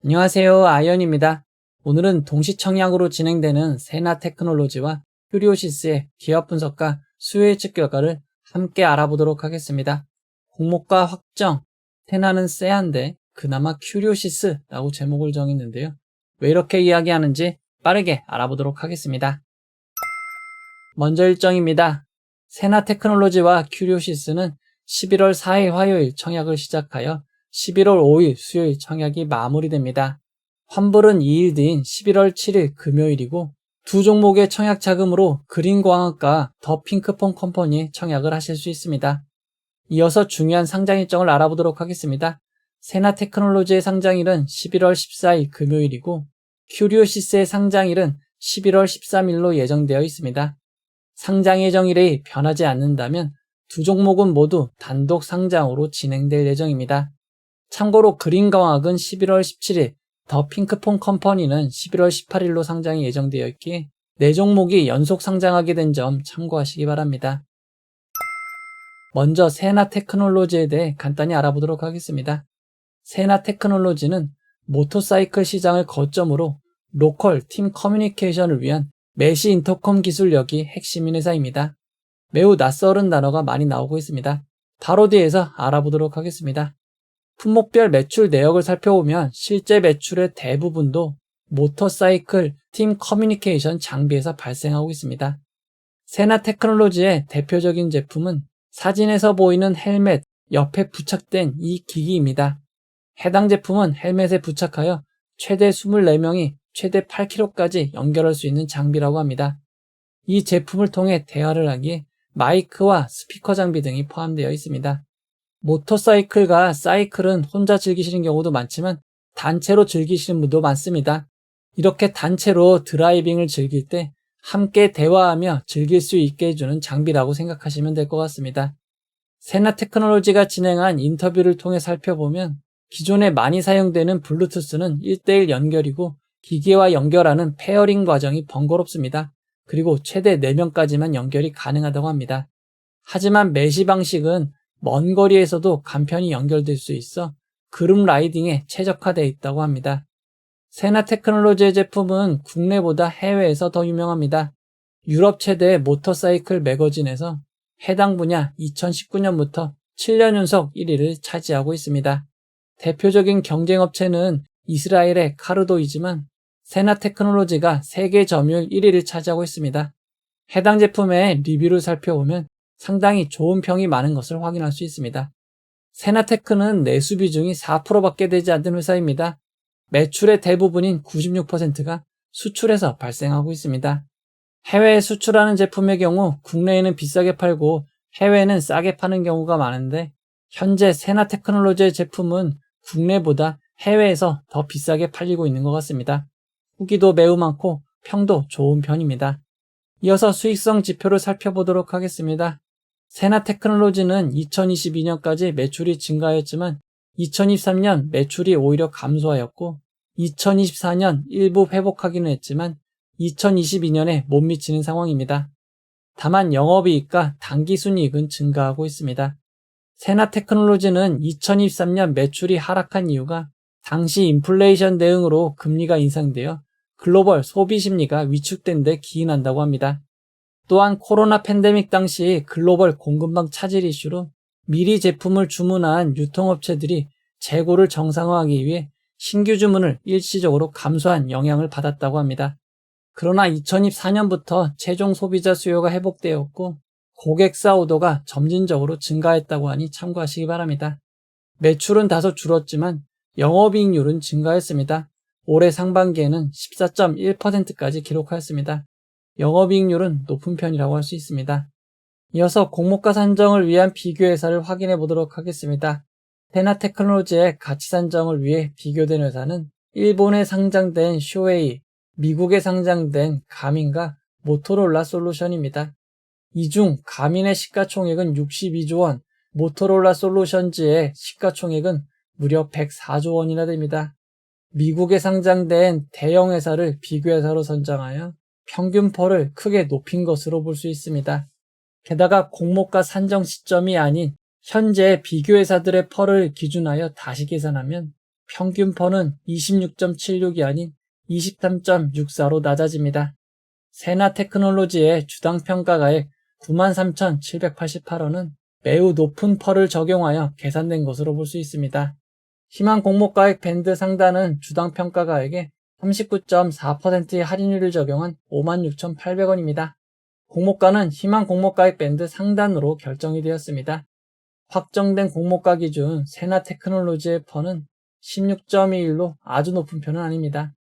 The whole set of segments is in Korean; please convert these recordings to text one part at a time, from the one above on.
안녕하세요. 아이언입니다. 오늘은 동시청약으로 진행되는 세나테크놀로지와 큐리오시스의 기업 분석과 수요 예측 결과를 함께 알아보도록 하겠습니다. 공모가 확정, 세나는 쎄한데 그나마 큐리오시스라고 제목을 정했는데요. 왜 이렇게 이야기하는지 빠르게 알아보도록 하겠습니다. 먼저 일정입니다. 세나테크놀로지와 큐리오시스는 11월 4일 화요일 청약을 시작하여 11월 5일 수요일 청약이 마무리됩니다. 환불은 2일 뒤인 11월 7일 금요일이고 두 종목의 청약 자금으로 그린광학과 더 핑크퐁 컴퍼니에 청약을 하실 수 있습니다. 이어서 중요한 상장 일정을 알아보도록 하겠습니다. 세나테크놀로지의 상장일은 11월 14일 금요일이고 큐리오시스의 상장일은 11월 13일로 예정되어 있습니다. 상장 예정일이 변하지 않는다면 두 종목은 모두 단독 상장으로 진행될 예정입니다. 참고로 그린광학은 11월 17일, 더 핑크퐁 컴퍼니는 11월 18일로 상장이 예정되어 있기에 네 종목이 연속 상장하게 된 점 참고하시기 바랍니다. 먼저 세나테크놀로지에 대해 간단히 알아보도록 하겠습니다. 세나테크놀로지는 모터사이클 시장을 거점으로 로컬 팀 커뮤니케이션을 위한 메시 인터컴 기술력이 핵심인 회사입니다. 매우 낯설은 단어가 많이 나오고 있습니다. 바로 뒤에서 알아보도록 하겠습니다. 품목별 매출 내역을 살펴보면 실제 매출의 대부분도 모터사이클 팀 커뮤니케이션 장비에서 발생하고 있습니다. 세나테크놀로지의 대표적인 제품은 사진에서 보이는 헬멧 옆에 부착된 이 기기입니다. 해당 제품은 헬멧에 부착하여 최대 24명이 최대 8km까지 연결할 수 있는 장비라고 합니다. 이 제품을 통해 대화를 하기에 마이크와 스피커 장비 등이 포함되어 있습니다. 모터사이클과 사이클은 혼자 즐기시는 경우도 많지만 단체로 즐기시는 분도 많습니다. 이렇게 단체로 드라이빙을 즐길 때 함께 대화하며 즐길 수 있게 해주는 장비라고 생각하시면 될 것 같습니다. 세나테크놀로지가 진행한 인터뷰를 통해 살펴보면 기존에 많이 사용되는 블루투스는 1대1 연결이고 기기와 연결하는 페어링 과정이 번거롭습니다. 그리고 최대 4명까지만 연결이 가능하다고 합니다. 하지만 메시 방식은 먼 거리에서도 간편히 연결될 수 있어 그룹 라이딩에 최적화되어 있다고 합니다. 세나테크놀로지의 제품은 국내보다 해외에서 더 유명합니다. 유럽 최대 모터사이클 매거진에서 해당 분야 2019년부터 7년 연속 1위를 차지하고 있습니다. 대표적인 경쟁업체는 이스라엘의 카르도이지만 세나테크놀로지가 세계 점유율 1위를 차지하고 있습니다. 해당 제품의 리뷰를 살펴보면 상당히 좋은 평이 많은 것을 확인할 수 있습니다. 세나테크는 내수 비중이 4%밖에 되지 않는 회사입니다. 매출의 대부분인 96%가 수출에서 발생하고 있습니다. 해외에 수출하는 제품의 경우 국내에는 비싸게 팔고 해외에는 싸게 파는 경우가 많은데 현재 세나테크놀로지의 제품은 국내보다 해외에서 더 비싸게 팔리고 있는 것 같습니다. 후기도 매우 많고 평도 좋은 편입니다. 이어서 수익성 지표를 살펴보도록 하겠습니다. 세나테크놀로지는 2022년까지 매출이 증가하였지만 2023년 매출이 오히려 감소하였고 2024년 일부 회복하기는 했지만 2022년에 못 미치는 상황입니다. 다만 영업이익과 당기순이익은 증가하고 있습니다. 세나테크놀로지는 2023년 매출이 하락한 이유가 당시 인플레이션 대응으로 금리가 인상되어 글로벌 소비 심리가 위축된 데 기인한다고 합니다. 또한 코로나 팬데믹 당시 글로벌 공급망 차질 이슈로 미리 제품을 주문한 유통업체들이 재고를 정상화하기 위해 신규 주문을 일시적으로 감소한 영향을 받았다고 합니다. 그러나 2024년부터 최종 소비자 수요가 회복되었고 고객사 오더가 점진적으로 증가했다고 하니 참고하시기 바랍니다. 매출은 다소 줄었지만 영업이익률은 증가했습니다. 올해 상반기에는 14.1%까지 기록하였습니다. 영업이익률은 높은 편이라고 할 수 있습니다. 이어서 공모가 산정을 위한 비교회사를 확인해 보도록 하겠습니다. 세나테크놀로지의 가치 산정을 위해 비교된 회사는 일본에 상장된 쇼웨이, 미국에 상장된 가민과 모토로라 솔루션입니다. 이 중 가민의 시가총액은 62조 원, 모토로라 솔루션즈의 시가총액은 무려 104조 원이나 됩니다. 미국에 상장된 대형 회사를 비교회사로 선정하여 평균 펄을 크게 높인 것으로 볼 수 있습니다. 게다가 공모가 산정 시점이 아닌 현재 비교회사들의 펄을 기준하여 다시 계산하면 평균 퍼는 26.76이 아닌 23.64로 낮아집니다. 세나테크놀로지의 주당 평가가액 93,788원은 매우 높은 펄을 적용하여 계산된 것으로 볼 수 있습니다. 희망 공모가액 밴드 상단은 주당 평가가액에 39.4%의 할인율을 적용한 56,800원입니다. 공모가는 희망 공모가액 밴드 상단으로 결정이 되었습니다. 확정된 공모가 기준 세나테크놀로지의 펄은 16.21로 아주 높은 편은 아닙니다.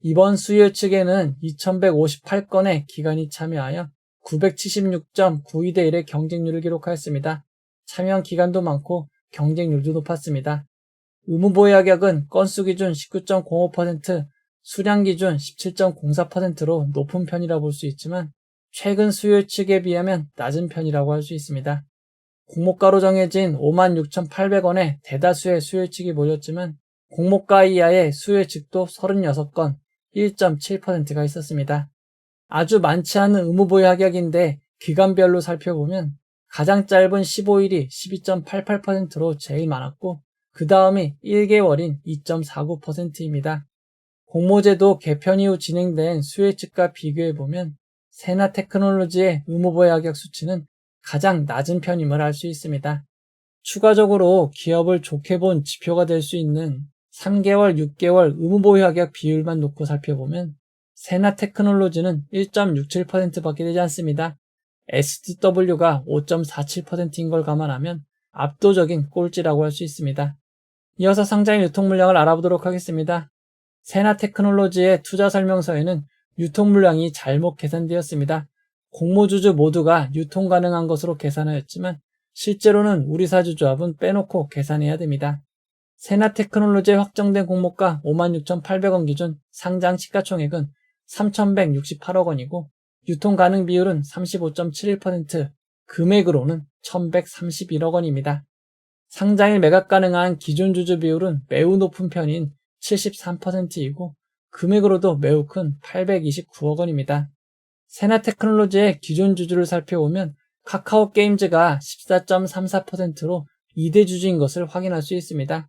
이번 수요 측에는 2158건의 기관이 참여하여 976.92대 1의 경쟁률을 기록하였습니다. 참여한 기관도 많고 경쟁률도 높았습니다. 의무보유하격은 건수 기준 19.05%, 수량 기준 17.04%로 높은 편이라 볼 수 있지만 최근 수요 측에 비하면 낮은 편이라고 할 수 있습니다. 공모가로 정해진 56,800원의 대다수의 수요 측이 몰렸지만 공모가 이하의 수요 측도 36건, 1.7%가 있었습니다. 아주 많지 않은 의무보유 하격인데 기간별로 살펴보면 가장 짧은 15일이 12.88%로 제일 많았고 그 다음이 1개월인 2.49%입니다. 공모제도 개편 이후 진행된 수요 측과 비교해보면 세나테크놀로지의 의무보유 하격 수치는 가장 낮은 편임을 알 수 있습니다. 추가적으로 기업을 좋게 본 지표가 될 수 있는 3개월, 6개월 의무보유 하격 비율만 놓고 살펴보면 세나테크놀로지는 1.67%밖에 되지 않습니다. STW가 5.47%인 걸 감안하면 압도적인 꼴찌라고 할 수 있습니다. 이어서 상장일 유통 물량을 알아보도록 하겠습니다. 세나테크놀로지의 투자 설명서에는 유통 물량이 잘못 계산되었습니다. 공모주주 모두가 유통 가능한 것으로 계산하였지만 실제로는 우리 사주조합은 빼놓고 계산해야 됩니다. 세나테크놀로지에 확정된 공모가 56,800원 기준 상장 시가총액은 3,168억 원이고 유통 가능 비율은 35.71%, 금액으로는 1,131억 원입니다. 상장일 매각 가능한 기존 주주 비율은 매우 높은 편인 73%이고 금액으로도 매우 큰 829억 원입니다. 세나테크놀로지의 기존 주주를 살펴보면 카카오게임즈가 14.34%로 2대 주주인 것을 확인할 수 있습니다.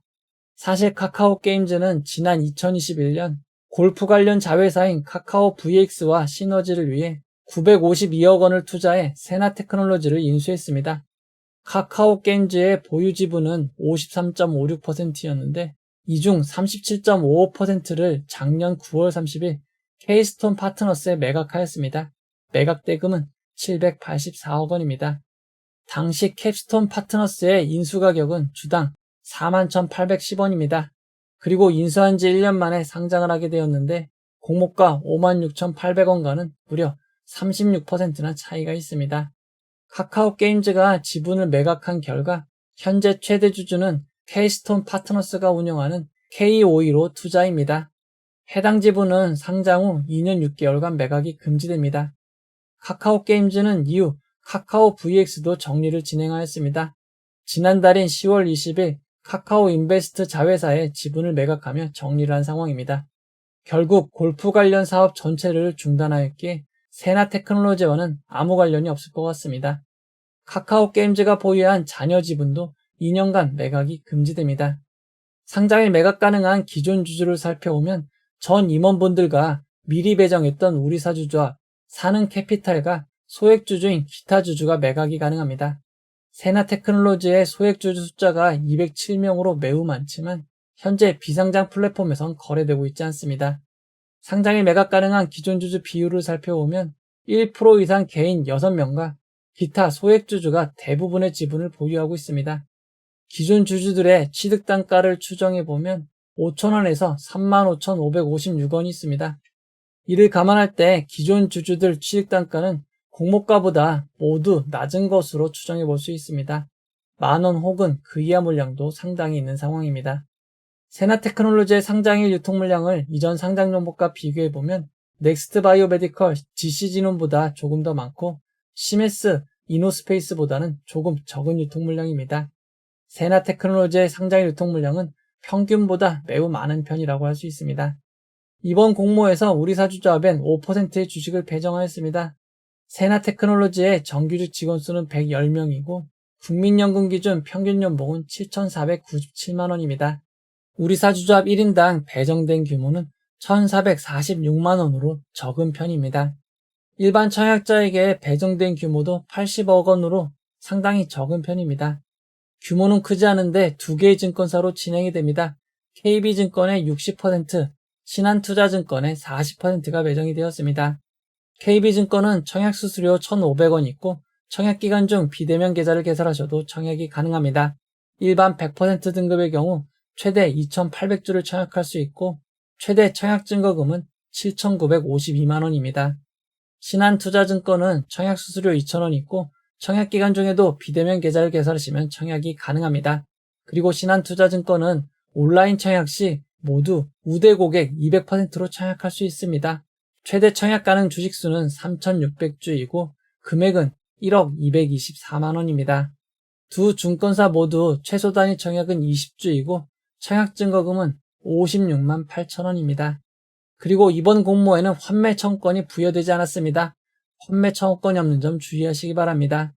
사실 카카오게임즈는 지난 2021년 골프 관련 자회사인 카카오 VX와 시너지를 위해 952억 원을 투자해 세나테크놀로지를 인수했습니다. 카카오게임즈의 보유 지분은 53.56%였는데 이 중 37.55%를 작년 9월 30일 케이스톤 파트너스에 매각하였습니다. 매각 대금은 784억 원입니다. 당시 캡스톤 파트너스의 인수가격은 주당 41,810원입니다. 그리고 인수한 지 1년 만에 상장을 하게 되었는데 공모가 56,800원과는 무려 36%나 차이가 있습니다. 카카오게임즈가 지분을 매각한 결과 현재 최대 주주는 케이스톤 파트너스가 운영하는 K5로 투자입니다. 해당 지분은 상장 후 2년 6개월간 매각이 금지됩니다. 카카오게임즈는 이후 카카오 VX도 정리를 진행하였습니다. 지난달인 10월 20일 카카오 인베스트 자회사에 지분을 매각하며 정리를 한 상황입니다. 결국 골프 관련 사업 전체를 중단하였기에 세나테크놀로지와는 아무 관련이 없을 것 같습니다. 카카오게임즈가 보유한 잔여 지분도 2년간 매각이 금지됩니다. 상장일 매각 가능한 기존 주주를 살펴보면 전 임원분들과 미리 배정했던 우리사주조합, 사는캐피탈과 소액주주인 기타 주주가 매각이 가능합니다. 세나테크놀로지의 소액주주 숫자가 207명으로 매우 많지만 현재 비상장 플랫폼에선 거래되고 있지 않습니다. 상장일 매각 가능한 기존 주주 비율을 살펴보면 1% 이상 개인 6명과 기타 소액주주가 대부분의 지분을 보유하고 있습니다. 기존 주주들의 취득단가를 추정해보면 5,000원에서 35,556원이 있습니다. 이를 감안할 때 기존 주주들 취득단가는 공모가보다 모두 낮은 것으로 추정해 볼 수 있습니다. 만원 혹은 그 이하 물량도 상당히 있는 상황입니다. 세나테크놀로지의 상장일 유통 물량을 이전 상장 정보과 비교해보면 넥스트 바이오메디컬 GC진원보다 조금 더 많고 시메스 이노스페이스보다는 조금 적은 유통 물량입니다. 세나테크놀로지의 상장일 유통 물량은 평균보다 매우 많은 편이라고 할 수 있습니다. 이번 공모에서 우리사주조합엔 5%의 주식을 배정하였습니다. 세나테크놀로지의 정규직 직원 수는 110명이고 국민연금 기준 평균 연봉은 7,497만 원입니다. 우리 사주조합 1인당 배정된 규모는 1,446만원으로 적은 편입니다. 일반 청약자에게 배정된 규모도 80억 원으로 상당히 적은 편입니다. 규모는 크지 않은데 두 개의 증권사로 진행이 됩니다. KB증권의 60%, 신한투자증권의 40%가 배정이 되었습니다. KB증권은 청약수수료 1,500원 있고 청약기간 중 비대면 계좌를 개설하셔도 청약이 가능합니다. 일반 100% 등급의 경우 최대 2,800주를 청약할 수 있고 최대 청약증거금은 7,952만원입니다. 신한투자증권은 청약수수료 2,000원 있고 청약기간 중에도 비대면 계좌를 개설하시면 청약이 가능합니다. 그리고 신한투자증권은 온라인 청약 시 모두 우대 고객 200%로 청약할 수 있습니다. 최대 청약 가능 주식수는 3,600주이고 금액은 1억 224만원입니다. 두 증권사 모두 최소 단위 청약은 20주이고 청약 증거금은 56만 8천원입니다. 그리고 이번 공모에는 환매 청구권이 부여되지 않았습니다. 환매 청구권이 없는 점 주의하시기 바랍니다.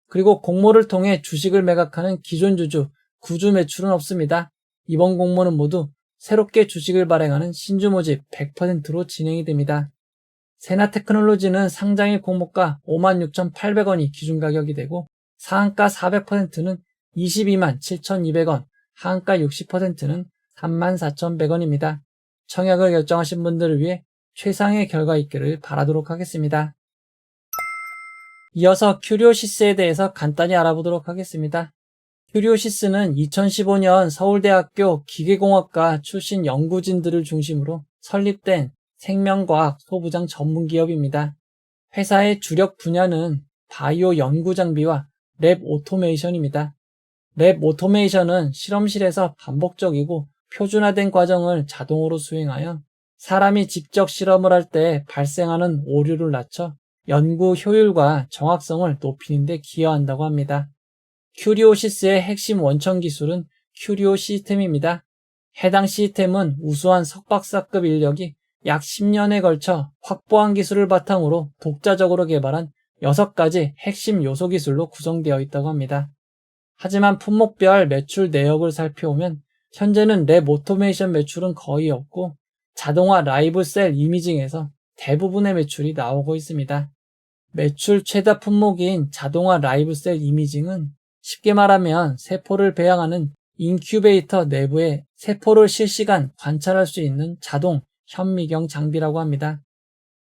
그리고 공모를 통해 주식을 매각하는 기존 주주, 구주 매출은 없습니다. 이번 공모는 모두 새롭게 주식을 발행하는 신주 모집 100%로 진행이 됩니다. 세나테크놀로지는 상장일 공모가 56,800원이 기준 가격이 되고 상한가 400%는 22만 7,200원, 하한가 60%는 34,100원입니다. 청약을 결정하신 분들을 위해 최상의 결과 있기를 바라도록 하겠습니다. 이어서 큐리오시스에 대해서 간단히 알아보도록 하겠습니다. 큐리오시스는 2015년 서울대학교 기계공학과 출신 연구진들을 중심으로 설립된 생명과학 소부장 전문기업입니다. 회사의 주력 분야는 바이오 연구 장비와 랩 오토메이션입니다. 랩 오토메이션은 실험실에서 반복적이고 표준화된 과정을 자동으로 수행하여 사람이 직접 실험을 할 때 발생하는 오류를 낮춰 연구 효율과 정확성을 높이는 데 기여한다고 합니다. 큐리오시스의 핵심 원천 기술은 큐리오 시스템입니다. 해당 시스템은 우수한 석박사급 인력이 약 10년에 걸쳐 확보한 기술을 바탕으로 독자적으로 개발한 6가지 핵심 요소 기술로 구성되어 있다고 합니다. 하지만 품목별 매출 내역을 살펴보면 현재는 랩 오토메이션 매출은 거의 없고 자동화 라이브 셀 이미징에서 대부분의 매출이 나오고 있습니다. 매출 최다 품목인 자동화 라이브 셀 이미징은 쉽게 말하면 세포를 배양하는 인큐베이터 내부에 세포를 실시간 관찰할 수 있는 자동 현미경 장비라고 합니다.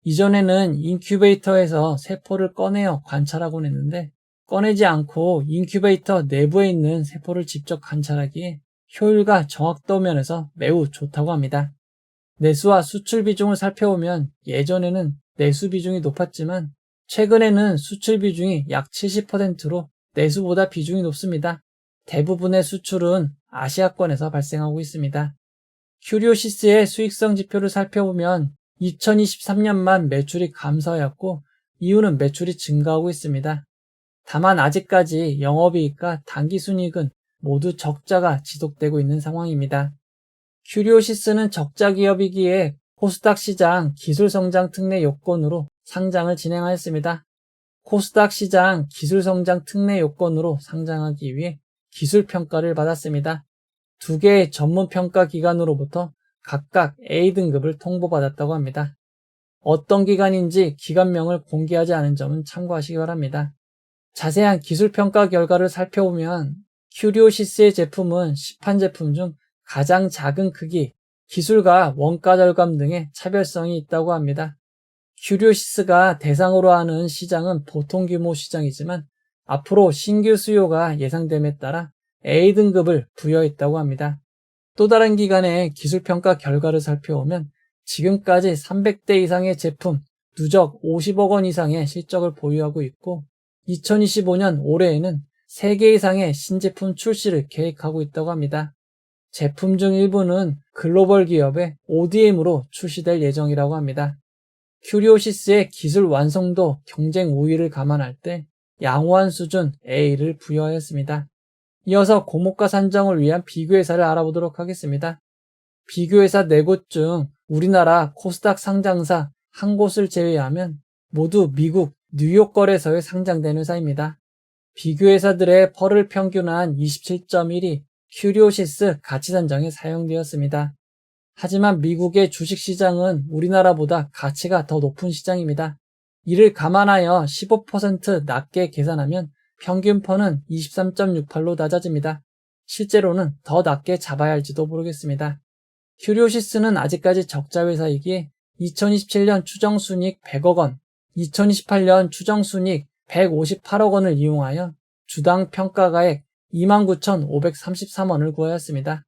이전에는 인큐베이터에서 세포를 꺼내어 관찰하곤 했는데 꺼내지 않고 인큐베이터 내부에 있는 세포를 직접 관찰하기에 효율과 정확도 면에서 매우 좋다고 합니다. 내수와 수출 비중을 살펴보면 예전에는 내수 비중이 높았지만 최근에는 수출 비중이 약 70%로 내수보다 비중이 높습니다. 대부분의 수출은 아시아권에서 발생하고 있습니다. 큐리오시스의 수익성 지표를 살펴보면 2023년만 매출이 감소하였고 이유는 매출이 증가하고 있습니다. 다만 아직까지 영업이익과 당기순이익은 모두 적자가 지속되고 있는 상황입니다. 큐리오시스는 적자 기업이기에 코스닥 시장 기술성장 특례 요건으로 상장을 진행하였습니다. 코스닥 시장 기술성장 특례 요건으로 상장하기 위해 기술평가를 받았습니다. 두 개의 전문평가 기관으로부터 각각 A등급을 통보받았다고 합니다. 어떤 기관인지 기관명을 공개하지 않은 점은 참고하시기 바랍니다. 자세한 기술평가 결과를 살펴보면 큐리오시스의 제품은 시판 제품 중 가장 작은 크기, 기술과 원가 절감 등의 차별성이 있다고 합니다. 큐리오시스가 대상으로 하는 시장은 보통 규모 시장이지만 앞으로 신규 수요가 예상됨에 따라 A등급을 부여했다고 합니다. 또 다른 기관의 기술평가 결과를 살펴보면 지금까지 300대 이상의 제품, 누적 50억 원 이상의 실적을 보유하고 있고 2025년 올해에는 3개 이상의 신제품 출시를 계획하고 있다고 합니다. 제품 중 일부는 글로벌 기업의 ODM으로 출시될 예정이라고 합니다. 큐리오시스의 기술 완성도, 경쟁 우위를 감안할 때 양호한 수준 A를 부여하였습니다. 이어서 고목가 산정을 위한 비교회사를 알아보도록 하겠습니다. 비교회사 4곳 중 우리나라 코스닥 상장사 한 곳을 제외하면 모두 미국 뉴욕 거래소에 상장된 회사입니다. 비교회사들의 펄을 평균한 27.1이 큐리오시스 가치 산정에 사용되었습니다. 하지만 미국의 주식시장은 우리나라보다 가치가 더 높은 시장입니다. 이를 감안하여 15% 낮게 계산하면 평균 펀은 23.68로 낮아집니다. 실제로는 더 낮게 잡아야 할지도 모르겠습니다. 큐리오시스는 아직까지 적자 회사이기에 2027년 추정순이익 100억 원, 2028년 추정순이익 158억 원을 이용하여 주당 평가가액 29,533원을 구하였습니다.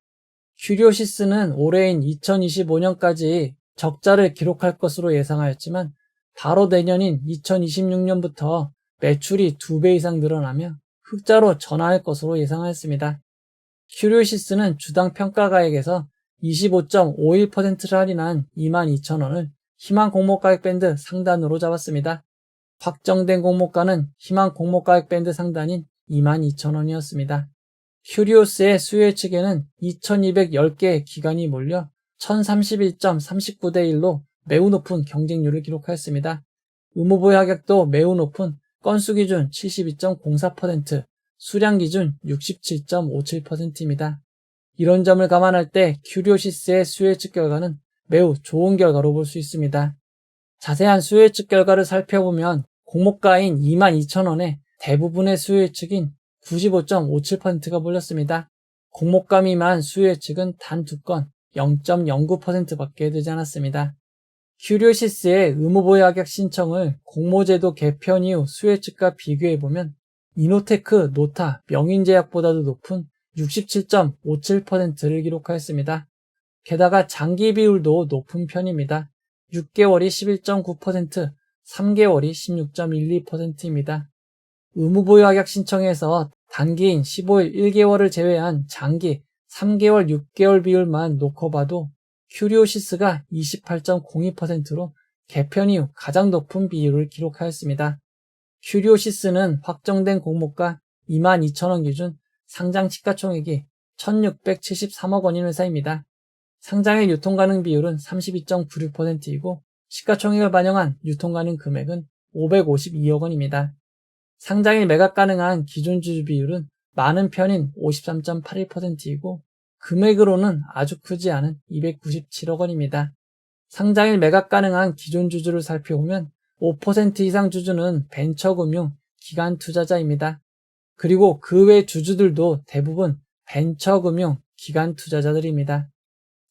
큐리오시스는 올해인 2025년까지 적자를 기록할 것으로 예상하였지만 바로 내년인 2026년부터 매출이 2배 이상 늘어나며 흑자로 전환할 것으로 예상하였습니다. 큐리오시스는 주당 평가가액에서 25.51%를 할인한 22,000원을 희망 공모가액 밴드 상단으로 잡았습니다. 확정된 공모가는 희망 공모가액 밴드 상단인 22,000원이었습니다. 큐리오스의 수요 측에는 2210개의 기관이 몰려 1031.39대 1로 매우 높은 경쟁률을 기록하였습니다. 의무보유 하격도 매우 높은 건수 기준 72.04%, 수량 기준 67.57%입니다. 이런 점을 감안할 때 큐리오시스의 수요 측 결과는 매우 좋은 결과로 볼 수 있습니다. 자세한 수요 측 결과를 살펴보면 공모가인 22,000원에 대부분의 수요 측인 95.57%가 몰렸습니다. 공모가 미만 수요 측은 단 2건 0.09%밖에 되지 않았습니다. 큐리오시스의 의무보유 하격 신청을 공모제도 개편 이후 수요 측과 비교해보면 이노테크, 노타, 명인제약보다도 높은 67.57%를 기록하였습니다. 게다가 장기 비율도 높은 편입니다. 6개월이 11.9%, 3개월이 16.12%입니다. 의무보유 하격 신청에서 단기인 15일 1개월을 제외한 장기 3개월 6개월 비율만 놓고 봐도 큐리오시스가 28.02%로 개편 이후 가장 높은 비율을 기록하였습니다. 큐리오시스는 확정된 공모가 22,000원 기준 상장 시가총액이 1,673억 원인 회사입니다. 상장일 유통가능 비율은 32.96%이고 시가총액을 반영한 유통가능 금액은 552억 원입니다. 상장일 매각 가능한 기존 주주 비율은 많은 편인 53.81%이고 금액으로는 아주 크지 않은 297억 원입니다. 상장일 매각 가능한 기존 주주를 살펴보면 5% 이상 주주는 벤처금융, 기관 투자자입니다. 그리고 그 외 주주들도 대부분 벤처금융, 기관 투자자들입니다.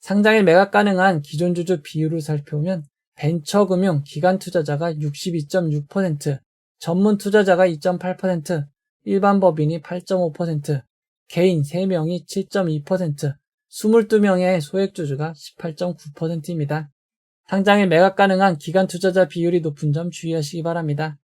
상장일 매각 가능한 기존 주주 비율을 살펴보면 벤처금융, 기관 투자자가 62.6%, 전문 투자자가 2.8%, 일반 법인이 8.5%, 개인 3명이 7.2%, 22명의 소액주주가 18.9%입니다. 상장일 매각 가능한 기관 투자자 비율이 높은 점 주의하시기 바랍니다.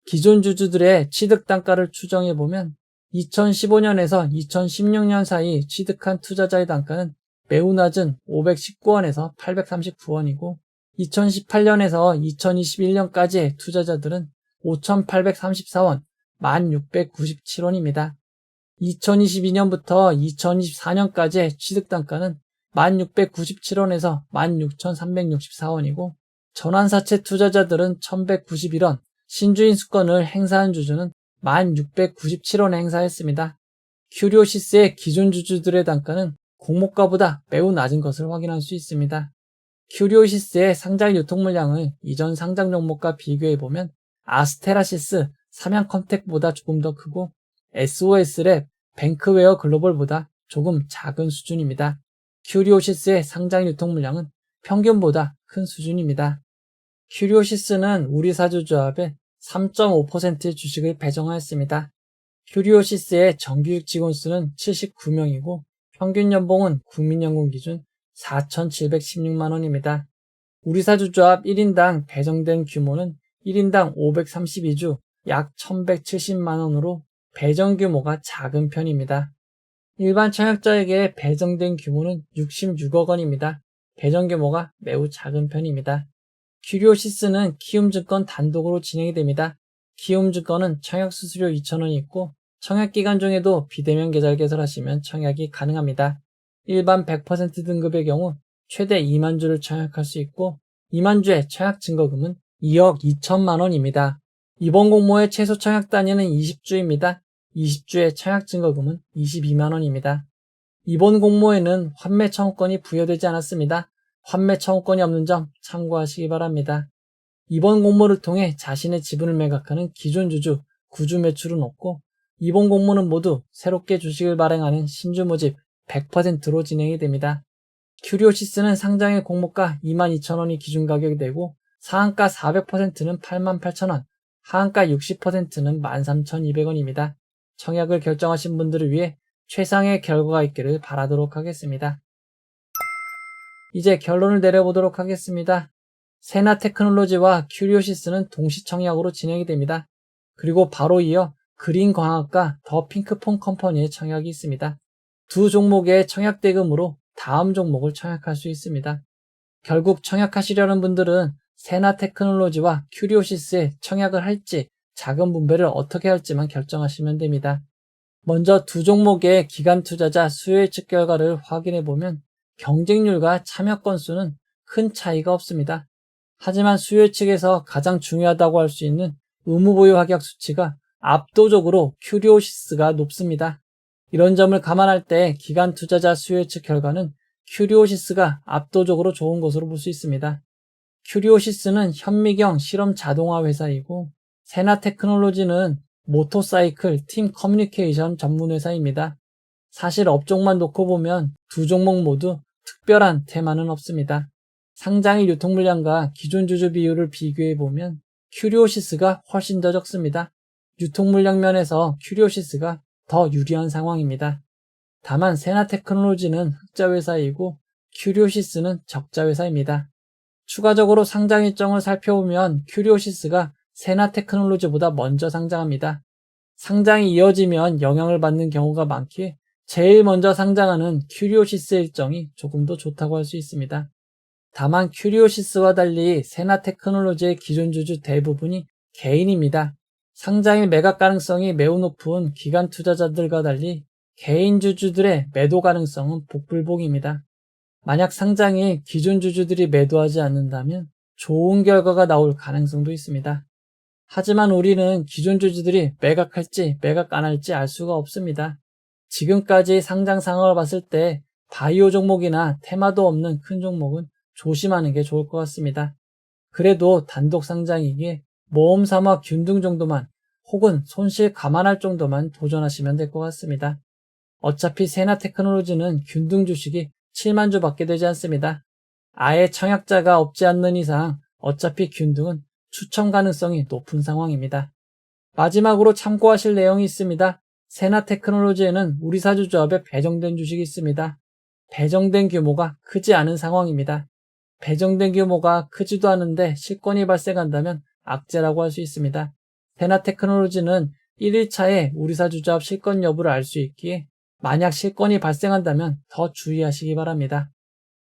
기존 주주들의 취득 단가를 추정해보면 2015년에서 2016년 사이 취득한 투자자의 단가는 매우 낮은 519원에서 839원이고 2018년에서 2021년까지의 투자자들은 5,834원, 1,697원입니다. 2022년부터 2024년까지의 취득 단가는 1,697원에서 16,364원이고 전환사채 투자자들은 1,191원, 신주인 수권을 행사한 주주는 1,697원에 행사했습니다. 큐리오시스의 기존 주주들의 단가는 공모가보다 매우 낮은 것을 확인할 수 있습니다. 큐리오시스의 상장 유통 물량을 이전 상장 종목과 비교해보면 아스테라시스, 삼양컨택보다 조금 더 크고 SOS랩, 뱅크웨어 글로벌보다 조금 작은 수준입니다. 큐리오시스의 상장 유통 물량은 평균보다 큰 수준입니다. 큐리오시스는 우리사주조합에 3.5%의 주식을 배정하였습니다. 큐리오시스의 정규직 직원 수는 79명이고 평균 연봉은 국민연금 기준 4,716만원입니다. 우리사주조합 1인당 배정된 규모는 1인당 532주 약 1,170만원으로 배정 규모가 작은 편입니다. 일반 청약자에게 배정된 규모는 66억 원입니다. 배정 규모가 매우 작은 편입니다. 큐리오시스는 키움증권 단독으로 진행이 됩니다. 키움증권은 청약 수수료 2,000원이 있고 청약기간 중에도 비대면 계좌를 개설하시면 청약이 가능합니다. 일반 100% 등급의 경우 최대 2만 주를 청약할 수 있고 2만 주의 청약 증거금은 2억 2천만 원입니다. 이번 공모의 최소 청약 단위는 20주입니다. 20주의 청약 증거금은 22만 원입니다. 이번 공모에는 환매 청구권이 부여되지 않았습니다. 환매 청구권이 없는 점 참고하시기 바랍니다. 이번 공모를 통해 자신의 지분을 매각하는 기존 주주, 구주 매출은 없고 이번 공모는 모두 새롭게 주식을 발행하는 신주 모집 100%로 진행이 됩니다. 큐리오시스는 상장일 공모가 22,000원이 기준 가격이 되고 상한가 400%는 88,000원, 하한가 60%는 13,200원입니다. 청약을 결정하신 분들을 위해 최상의 결과가 있기를 바라도록 하겠습니다. 이제 결론을 내려보도록 하겠습니다. 세나테크놀로지와 큐리오시스는 동시 청약으로 진행이 됩니다. 그리고 바로 이어 그린광학과 더 핑크폰 컴퍼니의 청약이 있습니다. 두 종목의 청약 대금으로 다음 종목을 청약할 수 있습니다. 결국 청약하시려는 분들은 세나테크놀로지와 큐리오시스에 청약을 할지 자금 분배를 어떻게 할지만 결정하시면 됩니다. 먼저 두 종목의 기관 투자자 수요 예측 결과를 확인해 보면 경쟁률과 참여 건수는 큰 차이가 없습니다. 하지만 수요 예측에서 가장 중요하다고 할 수 있는 의무 보유 합약 수치가 압도적으로 큐리오시스가 높습니다. 이런 점을 감안할 때 기관 투자자 수요 예측 결과는 큐리오시스가 압도적으로 좋은 것으로 볼 수 있습니다. 큐리오시스는 현미경 실험 자동화 회사이고 세나테크놀로지는 모터사이클 팀 커뮤니케이션 전문 회사입니다. 사실 업종만 놓고 보면 두 종목 모두 특별한 테마는 없습니다. 상장일 유통 물량과 기존 주주 비율을 비교해 보면 큐리오시스가 훨씬 더 적습니다. 유통 물량 면에서 큐리오시스가 더 유리한 상황입니다. 다만 세나테크놀로지는 흑자 회사이고 큐리오시스는 적자 회사입니다. 추가적으로 상장 일정을 살펴보면 큐리오시스가 세나테크놀로지보다 먼저 상장합니다. 상장이 이어지면 영향을 받는 경우가 많기에 제일 먼저 상장하는 큐리오시스 일정이 조금 더 좋다고 할 수 있습니다. 다만 큐리오시스와 달리 세나테크놀로지의 기존 주주 대부분이 개인입니다. 상장일 매각 가능성이 매우 높은 기관 투자자들과 달리 개인 주주들의 매도 가능성은 복불복입니다. 만약 상장일 기존 주주들이 매도하지 않는다면 좋은 결과가 나올 가능성도 있습니다. 하지만 우리는 기존 주주들이 매각할지 매각 안 할지 알 수가 없습니다. 지금까지 상장 상황을 봤을 때 바이오 종목이나 테마도 없는 큰 종목은 조심하는 게 좋을 것 같습니다. 그래도 단독 상장이기에 모험 삼아 균등 정도만 혹은 손실 감안할 정도만 도전하시면 될 것 같습니다. 어차피 세나테크놀로지는 균등 주식이 7만 주 밖에 되지 않습니다. 아예 청약자가 없지 않는 이상 어차피 균등은 추첨 가능성이 높은 상황입니다. 마지막으로 참고하실 내용이 있습니다. 세나테크놀로지에는 우리사주조합에 배정된 주식이 있습니다. 배정된 규모가 크지 않은 상황입니다. 배정된 규모가 크지도 않은데 실권이 발생한다면 악재라고 할 수 있습니다. 세나테크놀로지는 1일차에 우리사주조합 실권 여부를 알 수 있기에 만약 실권이 발생한다면 더 주의하시기 바랍니다.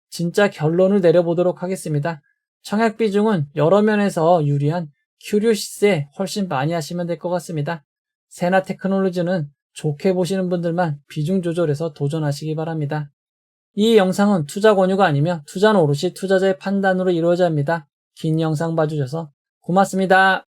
진짜 결론을 내려보도록 하겠습니다. 청약 비중은 여러 면에서 유리한 큐리오시스에 훨씬 많이 하시면 될 것 같습니다. 세나테크놀로지는 좋게 보시는 분들만 비중 조절해서 도전하시기 바랍니다. 이 영상은 투자 권유가 아니며 투자는 오롯이 투자자의 판단으로 이루어져야 합니다. 긴 영상 봐주셔서 고맙습니다.